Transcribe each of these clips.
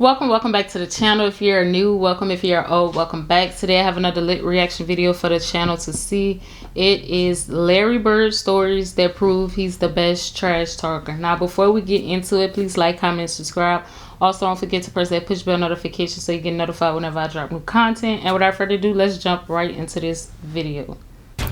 Welcome back to the channel. If you're new, welcome. If you're old, welcome back. Today I have another lit reaction video for the channel to see. It is Larry Bird stories that prove he's the best trash talker. Now before we get into it, please like, comment, subscribe. Also don't forget to press that push bell notification so you get notified whenever I drop new content. And without further ado, let's jump right into this video.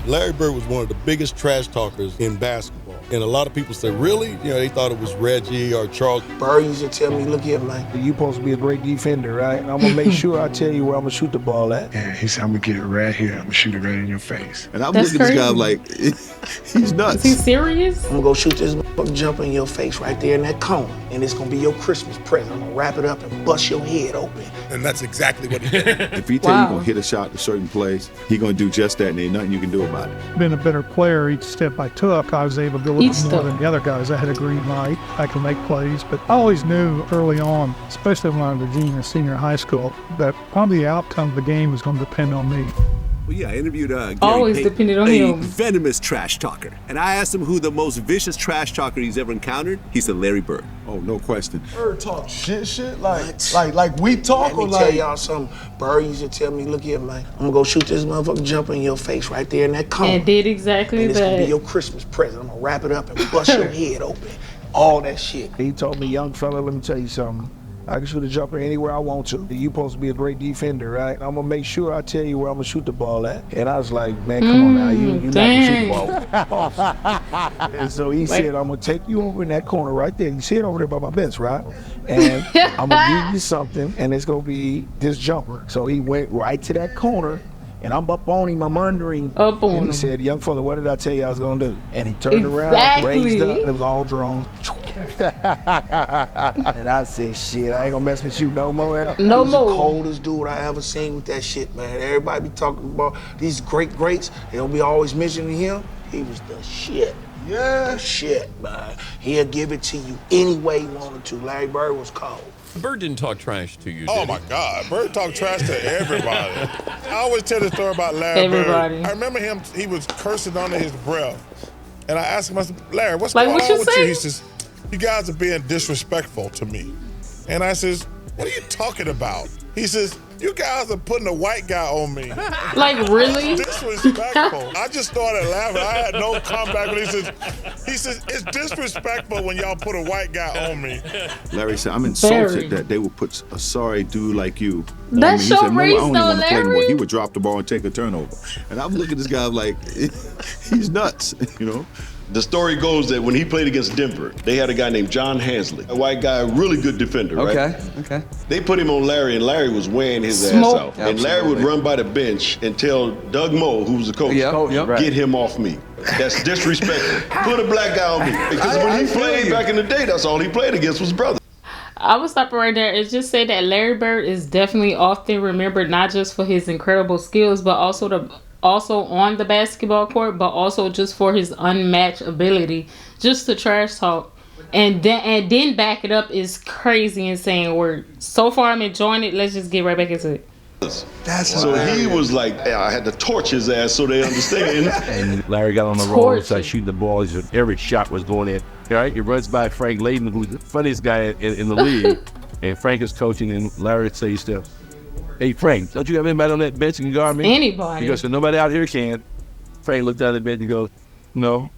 Larry Bird was one of the biggest trash talkers in basketball. And a lot of people say, really? You know, they thought it was Reggie or Charles. Bird used to tell me, look here, man, you supposed to be a great defender, right? And I'm going to make sure I tell you where I'm going to shoot the ball at. Yeah, he said, I'm going to get it right here. I'm going to shoot it right in your face. And I'm looking at this guy like, he's nuts. Is he serious? I'm going to go shoot this motherfucking jumper in your face right there in that cone. And it's going to be your Christmas present. I'm going to wrap it up and bust your head open. And that's exactly what he did. If he tell you you're going to hit a shot in a certain place, he's going to do just that and ain't nothing you can do about it. Been a better player each step I took. I was able to do a little more than the other guys. I had a green light. I could make plays, but I always knew early on, especially when I was a junior, senior high school, that probably the outcome of the game was going to depend on me. Well, yeah, I interviewed Gary always Payton, depended on a him. venomous trash talker. And I asked him who the most vicious trash talker he's ever encountered. He said Larry Bird. Oh, no question. Bird talk shit like we talk. Let me tell y'all something. Bird used to tell me, look here, man, I'm going to go shoot this motherfucking jumper in your face right there in that cone. And did exactly and it's that. going to be your Christmas present. I'm going to wrap it up and bust your head open. All that shit. He told me, young fella, let me tell you something. I can shoot a jumper anywhere I want to. You supposed to be a great defender, right? I'm gonna make sure I tell you where I'm gonna shoot the ball at. And I was like, man, come on now, you're not gonna shoot the ball. And so he said, I'm gonna take you over in that corner right there. You see it over there by my bench, right? And I'm gonna give you something, and it's gonna be this jumper. So he went right to that corner. And I'm up on him, I'm under him. And he said, young fella, what did I tell you I was gonna do? And he turned around, raised up, and it was all drawn. And I said, shit, I ain't gonna mess with you no more. No more. He was the coldest dude I ever seen with that shit, man. Everybody be talking about these greats. They'll be always mentioning him. He was the shit. Yeah. The shit, man. He'll give it to you any way he wanted to. Larry Bird was cold. Bird didn't talk trash to you, Oh my God, Bird talked trash to everybody. I always tell the story about Larry Bird. I remember him, he was cursing under his breath. And I asked him, I said, Larry, what's going on with you? He says, you guys are being disrespectful to me. And I says, what are you talking about? He says, you guys are putting a white guy on me. Like, really? Disrespectful. I just started laughing. I had no comeback when he says, it's disrespectful when y'all put a white guy on me. Larry said, I'm insulted that they would put a sorry dude like you on That's me. He your said, race, I only though, want to play anymore. Larry. He would drop the ball and take a turnover. And I'm looking at this guy like, he's nuts, you know? The story goes that when he played against Denver, they had a guy named John Hansley, a white guy, a really good defender, right? Okay. They put him on Larry, and Larry was wearing his ass out. And Larry would run by the bench and tell Doug Moe, who was the coach, get him off me. That's disrespectful. Put a black guy on me. Because when he played back in the day, that's all he played against was brothers. I would stop right there and just say that Larry Bird is definitely often remembered not just for his incredible skills, but also on the basketball court, but also just for his unmatched ability just to trash talk and then back it up is crazy insane word. So far I'm enjoying it. Let's just get right back into it. So he was like, I had to torch his ass so they understand. And Larry got on the roll and started shooting the ball. Every shot was going in. All right, he runs by Frank Layden, who's the funniest guy in the league. And Frank is coaching, and Larry says to him, hey, Frank, don't you have anybody on that bench who can guard me? Anybody. He goes, so nobody out here can. Frank looked down at the bench and goes, no.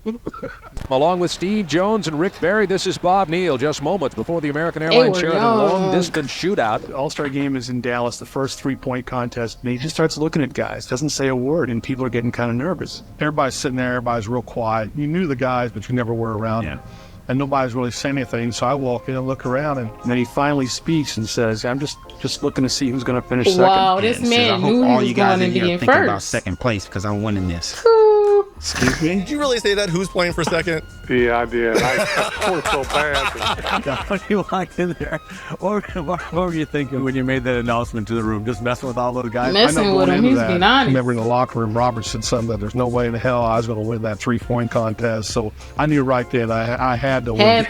Along with Steve Jones and Rick Barry, this is Bob Neal. Just moments before the American Airlines Sheraton long-distance shootout. The All-Star game is in Dallas, the first three-point contest, and he just starts looking at guys, doesn't say a word, and people are getting kind of nervous. Everybody's sitting there, everybody's real quiet. You knew the guys, but you never were around them. And nobody's really saying anything, so I walk in and look around, and then he finally speaks and says, I'm just looking to see who's going to finish second. Wow, this man knew he was going to be in first. About second place because I'm winning this. Excuse me? Did you really say that? Who's playing for second? Yeah, I did. I felt so bad. When you walked in there, what were you thinking when you made that announcement to the room? Just messing with all those guys? Messing with him, he's being honest. I remember in the locker room, Robert said something that there's no way in the hell I was going to win that three-point contest. So I knew right then I had to win.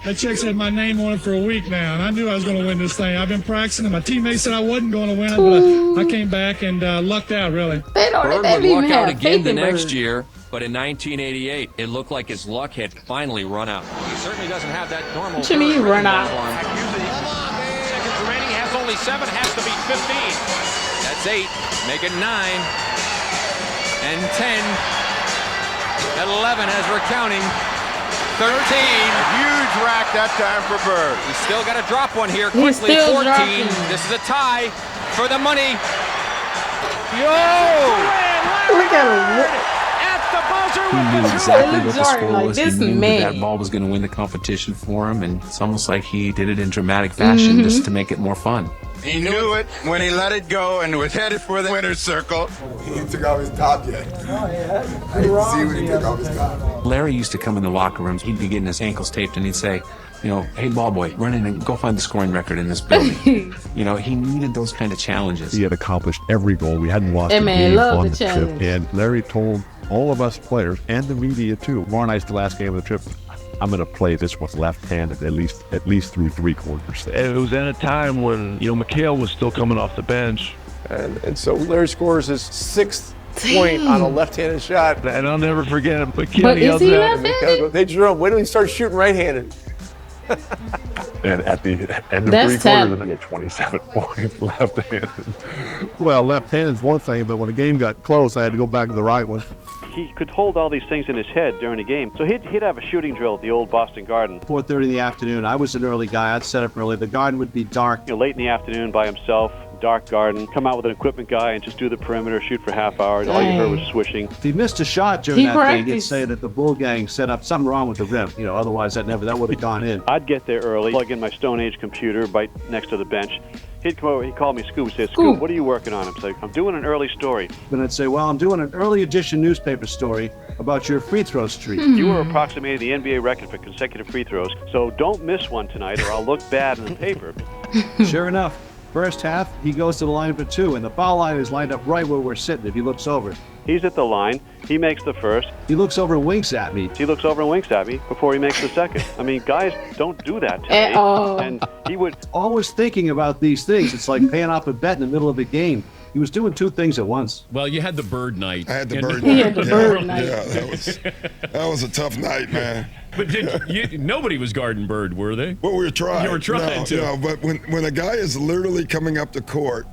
That check said my name on it for a week now, and I knew I was going to win this thing. I've been practicing, and my teammates said I wasn't going to win it, but I came back and lucked out, really. Bird would luck out again the next year, but in 1988, it looked like his luck had finally run out. He certainly doesn't have that normal. What you mean run out? 27 has to be 15. That's 8. Make it 9. And 10. 11 as we're counting. 13. Huge rack that time for Bird. We still got to drop one here quickly. 14. Dropping. This is a tie for the money. Yo! Look at him. He knew exactly what the score was. He knew that ball was going to win the competition for him, and it's almost like he did it in dramatic fashion just to make it more fun. He knew it when he let it go and was headed for the winner's circle. He took off his top yet. I didn't see when he took off his top. Larry used to come in the locker rooms. He'd be getting his ankles taped, and he'd say, you know, hey, ball boy, run in and go find the scoring record in this building. You know, he needed those kind of challenges. He had accomplished every goal. We hadn't lost a game on the trip. And Larry told all of us players and the media too, tomorrow night's the last game of the trip, I'm going to play this with left-handed at least through 3 quarters. It was at a time when, you know, McHale was still coming off the bench. And so Larry scores his 6th point on a left-handed shot. And I'll never forget him. But is he left-handed? They drew him. Wait till he starts shooting right-handed. And at the end of 3 quarters, they get 27 points left-handed. Well, left-handed is one thing, but when the game got close, I had to go back to the right one. He could hold all these things in his head during the game. So he'd have a shooting drill at the old Boston Garden. 4:30 in the afternoon. I was an early guy. I'd set up early. The garden would be dark. You know, late in the afternoon by himself, dark garden. Come out with an equipment guy and just do the perimeter, shoot for half hour. And all you heard was swishing. If he missed a shot during that thing, he'd say that the Bull Gang set up something wrong with the rim. You know, otherwise that would have gone in. I'd get there early, plug in my Stone Age computer right next to the bench. He'd come over, he'd call me Scoop, he'd say, Scoop, what are you working on? I'm saying, I'm doing an early story. Then I'd say, well, I'm doing an early edition newspaper story about your free throw streak. You were approximating the NBA record for consecutive free throws, so don't miss one tonight or I'll look bad in the paper. Sure enough, first half, he goes to the line for 2, and the foul line is lined up right where we're sitting if he looks over. He's at the line. He makes the first. He looks over and winks at me. He looks over and winks at me before he makes the second. I mean, guys don't do that to me. And he would... Always thinking about these things. It's like paying off a bet in the middle of a game. He was doing 2 things at once. Well, you had the bird night. I had the bird night. He had the bird night. Yeah, that was a tough night, man. But nobody was guarding Bird, were they? Well, we were trying. You were trying to. Yeah, but when a guy is literally coming up the court,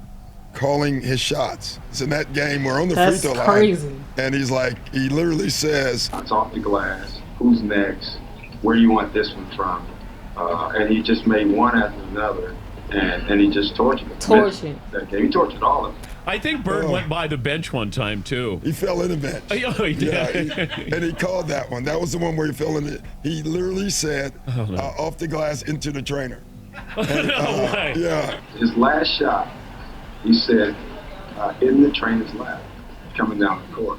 calling his shots. It's in that game, we're on the free throw line. That's crazy. And he's like, he literally says, it's off the glass. Who's next? Where do you want this one from? And he just made one after another. And he just tortured them. That game. He tortured all of them. I think Bird went by the bench one time, too. He fell in the bench. Oh, he did. Yeah, and he called that one. That was the one where he fell in it. He literally said, off the glass into the trainer. And, no way. Yeah. His last shot, he said, in the trainer's lap, coming down the court.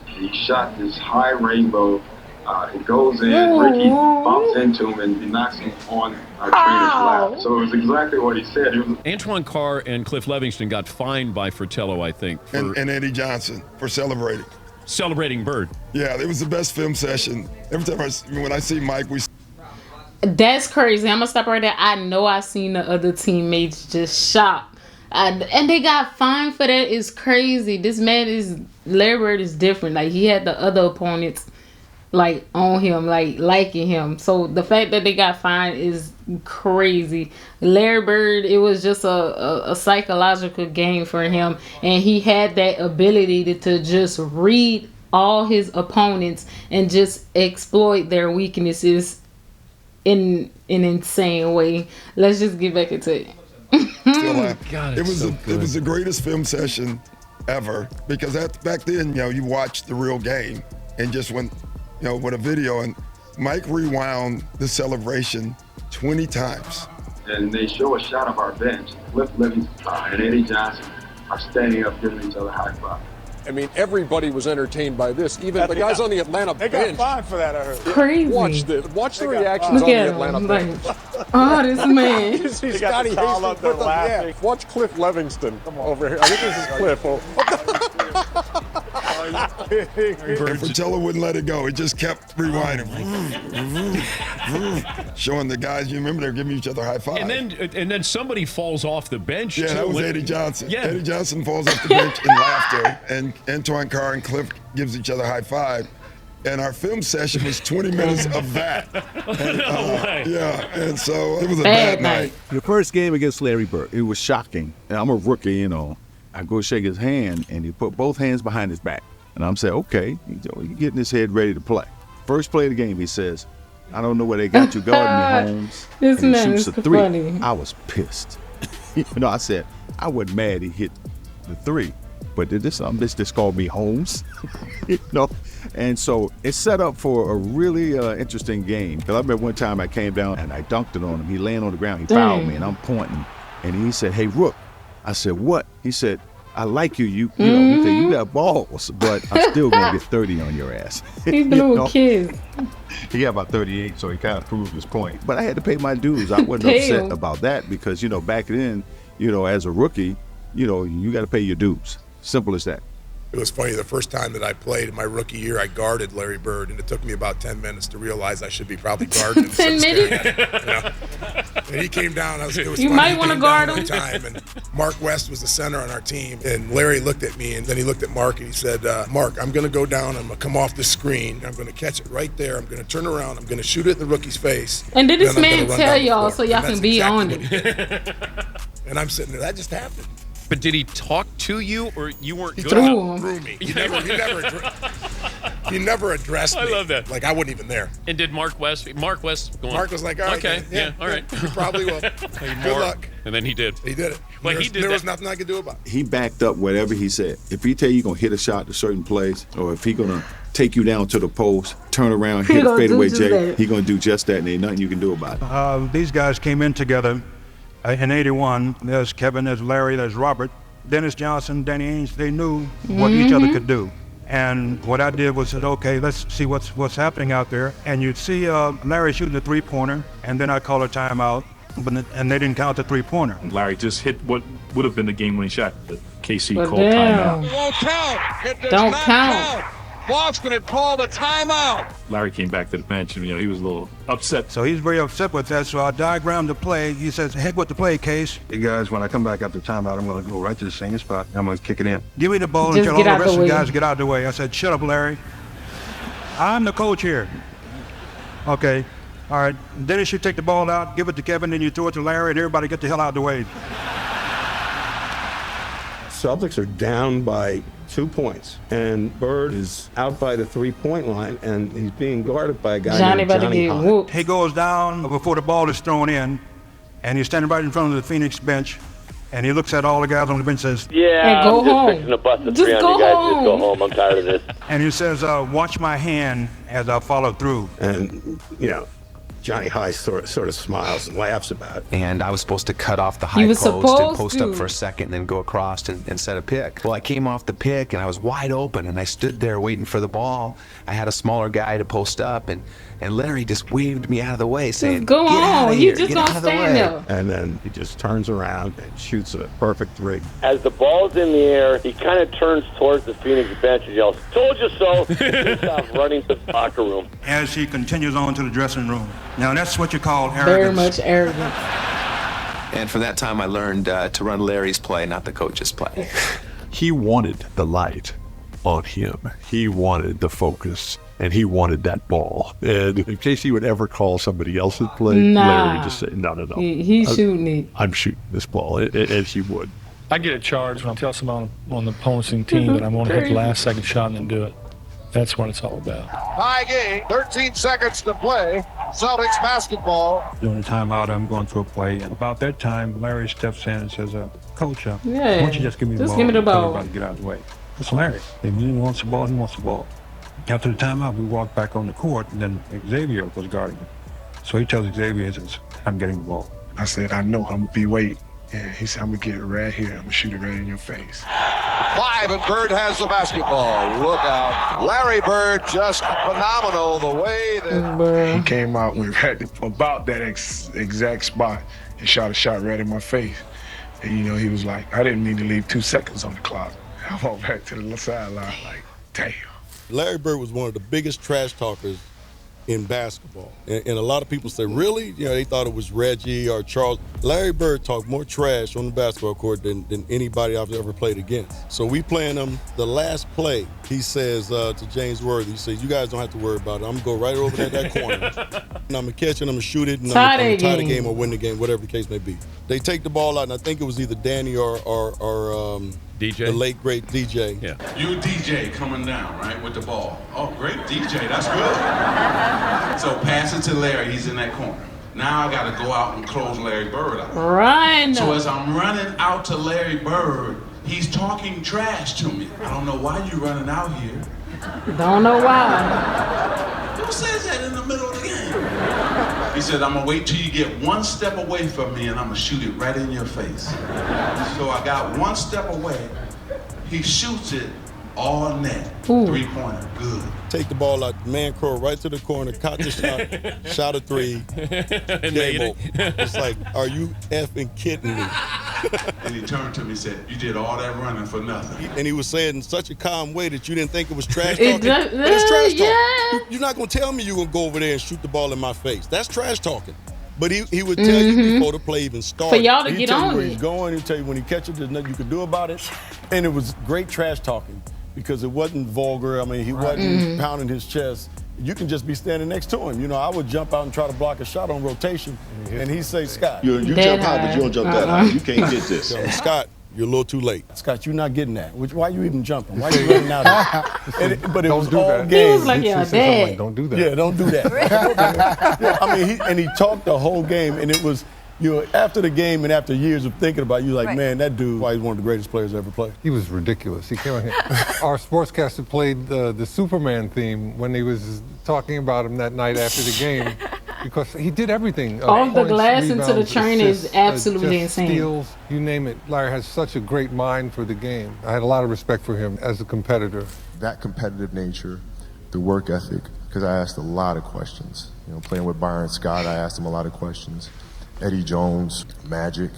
He shot this high rainbow. It goes in, Ricky bumps into him, and he knocks him on our trainer's lap. So it was exactly what he said. Antoine Carr and Cliff Levingston got fined by Fratello, I think. And Eddie Johnson for celebrating. Celebrating Bird. Yeah, it was the best film session. Every time when I see Mike, That's crazy. I'm going to stop right there. I know I seen the other teammates just shocked. And they got fined for that. Is crazy. This man Larry Bird is different. Like, he had the other opponents like on him, like liking him. So the fact that they got fined is crazy. Larry Bird, it was just a psychological game for him, and he had that ability to just read all his opponents and just exploit their weaknesses in an insane way. Let's just get back into it. God, it was the greatest film session ever, because back then, you watched the real game and just went, with a video, and Mike rewound the celebration 20 times. And they show a shot of our bench. Cliff Livingston and Eddie Johnson are standing up giving each other high five. I mean, everybody was entertained by this. Even the guys on the Atlanta bench. They got fined for that, I heard. Crazy. Watch the reactions on the Atlanta bench. Oh, this man. He's Scotty Hastings with them. Yeah. Watch Cliff Livingston over here. I think this is Cliff. And Fratello wouldn't let it go. It just kept rewinding. Showing the guys, you remember, they're giving each other high five. And then somebody falls off the bench. Yeah, too. that was Eddie Johnson. Yeah. Eddie Johnson falls off the bench in laughter, and Antoine Carr and Cliff gives each other high five. And our film session was 20 minutes of that. And, yeah, and so it was a bad night. The first game against Larry Bird, it was shocking. And I'm a rookie, you know. I go shake his hand, and he put both hands behind his back. And I'm saying, okay, he's getting his head ready to play. First play of the game, he says, I don't know where they got you guarding me, Holmes. This and man he shoots is a 3. funny. I was pissed. You know, I said, I wasn't mad he hit the 3. But this just called me Holmes, you know? And so it set up for a really interesting game. Because I remember one time I came down and I dunked it on him. He landed on the ground, he fouled me, and I'm pointing. And he said, hey, Rook. I said, what? He said, I like you. You know, he said, you got balls, but I'm still going to get 30 on your ass. He's the little kid. He got about 38, so he kind of proved his point. But I had to pay my dues. I wasn't upset about that because, you know, back then, you know, as a rookie, you know, you got to pay your dues. Simple as that. It was funny, the first time that I played in my rookie year, I guarded Larry Bird, and it took me about 10 minutes to realize I should be probably guarding him. 10 minutes? You know? And he came down, it was you funny. might want to guard him. Time, and Mark West was the center on our team, and Larry looked at me, and then he looked at Mark, and he said, Mark, I'm going to go down, I'm going to come off the screen, I'm going to catch it right there, I'm going to turn around, I'm going to shoot it in the rookie's face. And did this man tell y'all so y'all can be on it? And I'm sitting there, that just happened. But did he talk to you, or you weren't good enough? Through me. He never addressed me. I love that. Like I wasn't even there. And did Mark West going? Mark was like, all right, okay, yeah, all right. You probably will. Good luck. And then he did. He did it. Well, there was nothing I could do about it. He backed up whatever he said. If he tell you going to hit a shot to certain place, or if he going to take you down to the post, turn around, hit a fadeaway J, he going to do just that, and ain't nothing you can do about it. These guys came in together in 81. There's Kevin, there's Larry, there's Robert. Dennis Johnson, Danny Ainge, they knew what each other could do. And what I did was said, okay, let's see what's happening out there. And you'd see Larry shooting the 3-pointer, and then I call a timeout, and they didn't count the 3-pointer. Larry just hit what would have been the game-winning shot. The KC But called damn. timeout. It won't count. It does Don't not count. Boston had called a timeout. Larry came back to the bench, and he was a little upset. So he's very upset with that. So I diagrammed the play. He says, heck with the play, Case. Hey guys, when I come back after timeout, I'm going to go right to the same spot. I'm going to kick it in. Give me the ball and tell all the rest of the guys to get out of the way. I said, shut up, Larry. I'm the coach here. Okay. All right. Dennis, you take the ball out, give it to Kevin, then you throw it to Larry, and everybody get the hell out of the way. Celtics are down by 2 points, and Bird is out by the 3-point line, and he's being guarded by a guy named Johnny High. He goes down before the ball is thrown in, and he's standing right in front of the Phoenix bench, and he looks at all the guys on the bench and says, Yeah, go home. Fixing to bust a Just 3 on go you guys. home. Just go home. I'm tired of this. and he says, watch my hand as I follow through. And, Johnny High sort of smiles and laughs about it. And I was supposed to cut off the high post and post up for a second and then go across and set a pick. Well, I came off the pick and I was wide open and I stood there waiting for the ball. I had a smaller guy to post up and Larry just waved me out of the way saying, go get out on. of You here, just get don't out of the way. stand there. And then he just turns around and shoots a perfect 3. As the ball's in the air, he kind of turns towards the Phoenix bench and yells, "Told you so!" He stops running to the locker room. As he continues on to the dressing room. Now, that's what you call arrogance. Very much arrogant. And from that time, I learned to run Larry's play, not the coach's play. He wanted the light on him. He wanted the focus, and he wanted that ball. And in case he would ever call somebody else's play, Larry would just say, no. He's shooting it. I'm shooting this ball, and he would. I get a charge when I tell someone on the opposing team that I'm going to hit the last second shot and then do it. That's what it's all about. High game, 13 seconds to play. Celtics basketball. During the timeout, I'm going through a play. And about that time, Larry steps in and says, Coach, why Yeah. don't you just give me the Just ball? give me the and tell ball. everybody to get out of the way. It's Larry. If he wants the ball, he wants the ball. After the timeout, we walked back on the court, and then Xavier was guarding him. So he tells Xavier, he says, I'm getting the ball. I said, I know, I'm going to be waiting. And he said, I'm going to get it right here. I'm going to shoot it right in your face. 5, and Bird has the basketball. Look out. Larry Bird, just phenomenal the way that... He came out when about that exact spot and shot a shot right in my face. And, he was like, I didn't mean to leave 2 seconds on the clock. I walked back to the sideline like, damn. Larry Bird was one of the biggest trash talkers in basketball. And a lot of people say, really? You know, they thought it was Reggie or Charles. Larry Bird talked more trash on the basketball court than anybody I've ever played against. So we playing him the last play. He says to James Worthy, he says, you guys don't have to worry about it. I'm going to go right over there that corner. And I'm going to catch it, I'm going to shoot it, and I'm going to tie the game or win the game, whatever the case may be. They take the ball out, and I think it was either Danny or DJ? The late, great DJ. Yeah. You DJ coming down, right, with the ball. Oh, great DJ, that's good. So pass it to Larry, he's in that corner. Now I got to go out and close Larry Bird out. Run. So as I'm running out to Larry Bird, he's talking trash to me. I don't know why you running out here. Don't know why. Who says that in the middle of the game? He said, I'm gonna wait till you get one step away from me and I'm gonna shoot it right in your face. So I got one step away. He shoots it all net. 3-pointer, good. Take the ball out, man crow right to the corner, caught the shot, shot a three, game over. It's like, are you effing kidding me? And he turned to me and said, you did all that running for nothing. And he was saying in such a calm way that you didn't think it was trash talking. But it's trash talk. You're not going to tell me you're going to go over there and shoot the ball in my face. That's trash talking. But he would tell you before the play even started. For y'all to get on it. Where he's going. He'll tell you when he catches it, there's nothing you can do about it. And it was great trash talking because it wasn't vulgar. I mean, he wasn't pounding his chest. You can just be standing next to him. You know, I would jump out and try to block a shot on rotation, and he'd say, Scott. You jump high, but you don't jump that high. You can't get this. So, Scott, you're a little too late. Scott, you're not getting that. Why are you even jumping? Why are you running out of it? But it was all game. He was like, yeah, Dad. Like, don't do that. Yeah, don't do that. Yeah, I mean, he talked the whole game, and it was, you know, after the game and after years of thinking about it, you're like, man, that dude, why he's one of the greatest players ever played. He was ridiculous. He came on here. Our sportscaster played the Superman theme when he was talking about him that night after the game because he did everything. Off the glass into the train is absolutely insane. Steals, you name it. Larry has such a great mind for the game. I had a lot of respect for him as a competitor. That competitive nature, the work ethic, because I asked a lot of questions. You know, playing with Byron Scott, I asked him a lot of questions. Eddie Jones, Magic,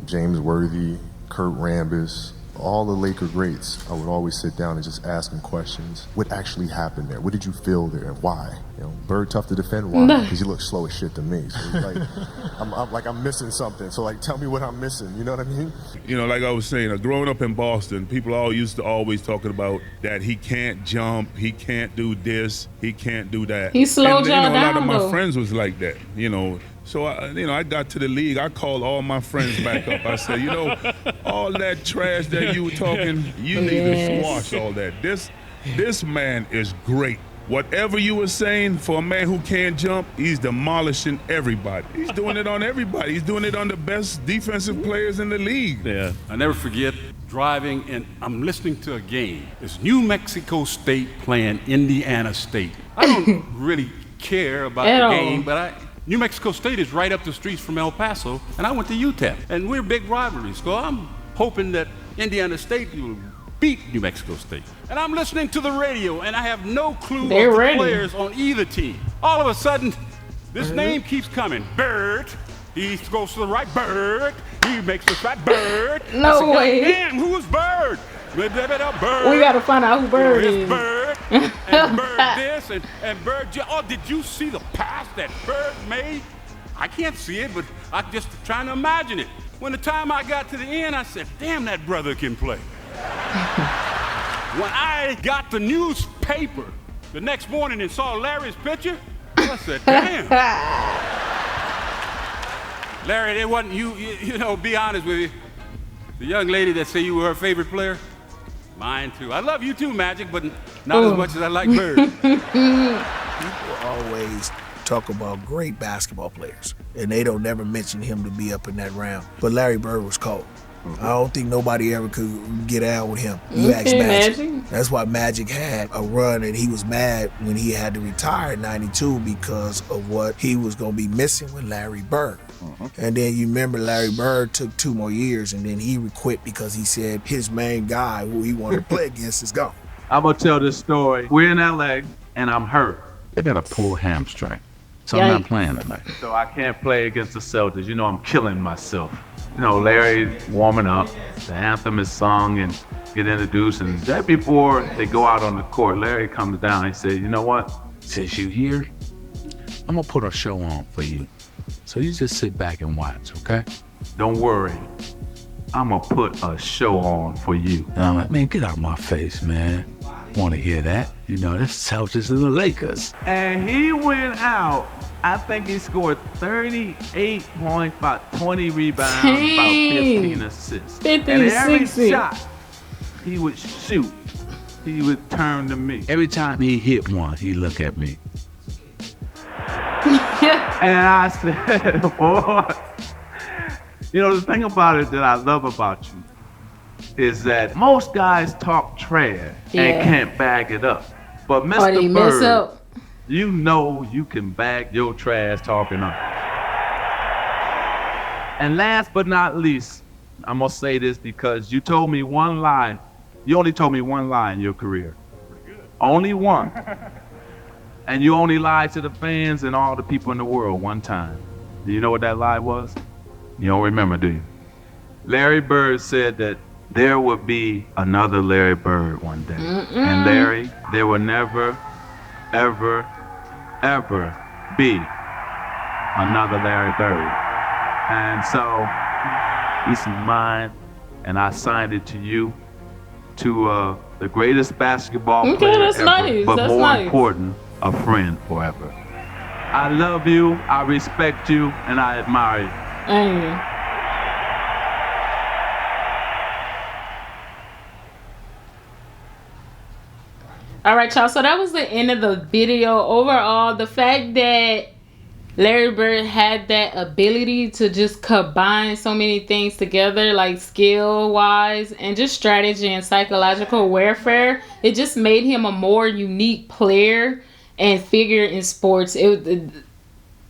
James Worthy, Kurt Rambis, all the Laker greats, I would always sit down and just ask them questions. What actually happened there? What did you feel there and why? You know, Bird tough to defend. Why? Because he looks slow as shit to me. So it's like, I'm missing something. So like, tell me what I'm missing. You know what I mean? You know, like I was saying, growing up in Boston, people all used to always talking about that he can't jump, he can't do this, he can't do that. He slowed y'all down. A lot of my friends was like that. You know. So, I got to the league. I called all my friends back up. I said, you know, all that trash that you were talking, you need to squash all that. This man is great. Whatever you were saying, for a man who can't jump, he's demolishing everybody. He's doing it on everybody. He's doing it on the best defensive players in the league. Yeah. I never forget driving, and I'm listening to a game. It's New Mexico State playing Indiana State. I don't really care about the game, but New Mexico State is right up the streets from El Paso, and I went to UTEP, and we're big rivalries. So I'm hoping that Indiana State will beat New Mexico State. And I'm listening to the radio, and I have no clue of the players on either team. All of a sudden, this name keeps coming. Bird. He goes to the right. Bird. He makes the shot. Bird. No way. Damn, who is Bird? Bird. We gotta find out who Bird is. Bird. And Bird this and Bird. Oh, did you see the pass that Bird made? I can't see it, but I'm just trying to imagine it. When the time I got to the end, I said, damn, that brother can play. When I got the newspaper the next morning and saw Larry's picture, I said, damn. Larry, it wasn't you know, be honest with you. The young lady that said you were her favorite player, mine too. I love you too, Magic, but not as much as I like Bird. People always talk about great basketball players, and they don't never mention him to be up in that round. But Larry Bird was cold. I don't think nobody ever could get out with him. You ask Magic. That's why Magic had a run, and he was mad when he had to retire in '92 because of what he was going to be missing with Larry Bird. And then you remember Larry Bird took 2 more years, and then he quit because he said his main guy who he wanted to play against is gone. I'm going to tell this story. We're in LA, and I'm hurt. I got a pulled hamstring, so I'm not playing tonight. So I can't play against the Celtics. You know, I'm killing myself. You know, Larry's warming up, the anthem is sung and get introduced, and right before they go out on the court, Larry comes down and he says, you know what? since you're here, I'm gonna put a show on for you. So you just sit back and watch, okay? Don't worry. I'm gonna put a show on for you. And I'm like, man, get out of my face, man. Want to hear that? You know, that's Celtics and the Lakers. And he went out. I think he scored 38 points, about 20 rebounds, about 15 assists. 50, and every 60. shot he would shoot, he would turn to me. Every time he hit one, he'd look at me. And I said, boy, you know, the thing about it that I love about you is that most guys talk trash and can't back it up. But Mr. Bird, you know you can back your trash talking up. And last but not least, I'm gonna say this because you told me one lie. You only told me one lie in your career. Only one. And you only lied to the fans and all the people in the world one time. Do you know what that lie was? You don't remember, do you? Larry Bird said that there would be another Larry Bird one day. And Larry, there will never, ever, ever be another Larry Bird. And so, he's mine, and I signed it to you, to the greatest basketball player ever, nice. but that's more nice. important, a friend forever. I love you, I respect you, and I admire you. All right, y'all. So that was the end of the video. Overall, the fact that Larry Bird had that ability to just combine so many things together, like skill-wise and just strategy and psychological warfare, it just made him a more unique player and figure in sports.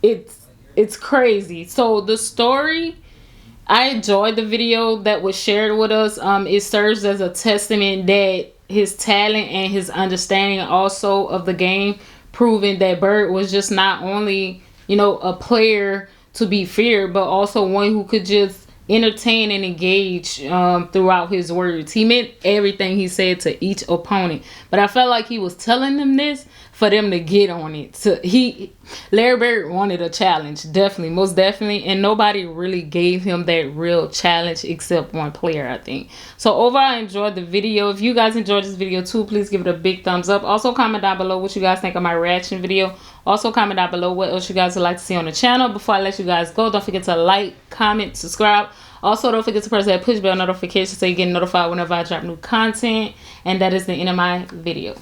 It's crazy. So the story, I enjoyed the video that was shared with us. It serves as a testament that his talent and his understanding also of the game, proving that Bird was just not only, you know, a player to be feared, but also one who could just entertain and engage throughout his words. He meant everything he said to each opponent. But I felt like he was telling them this for them to get on it. So Larry Bird wanted a challenge, definitely, most definitely, and nobody really gave him that real challenge except one player, I think. So overall, I enjoyed the video. If you guys enjoyed this video too, please give it a big thumbs up. Also comment down below what you guys think of my reaction video. Also comment down below what else you guys would like to see on the channel. Before I let you guys go, don't forget to like, comment, subscribe. Also, don't forget to press that push bell notification so you get notified whenever I drop new content. And that is the end of my video.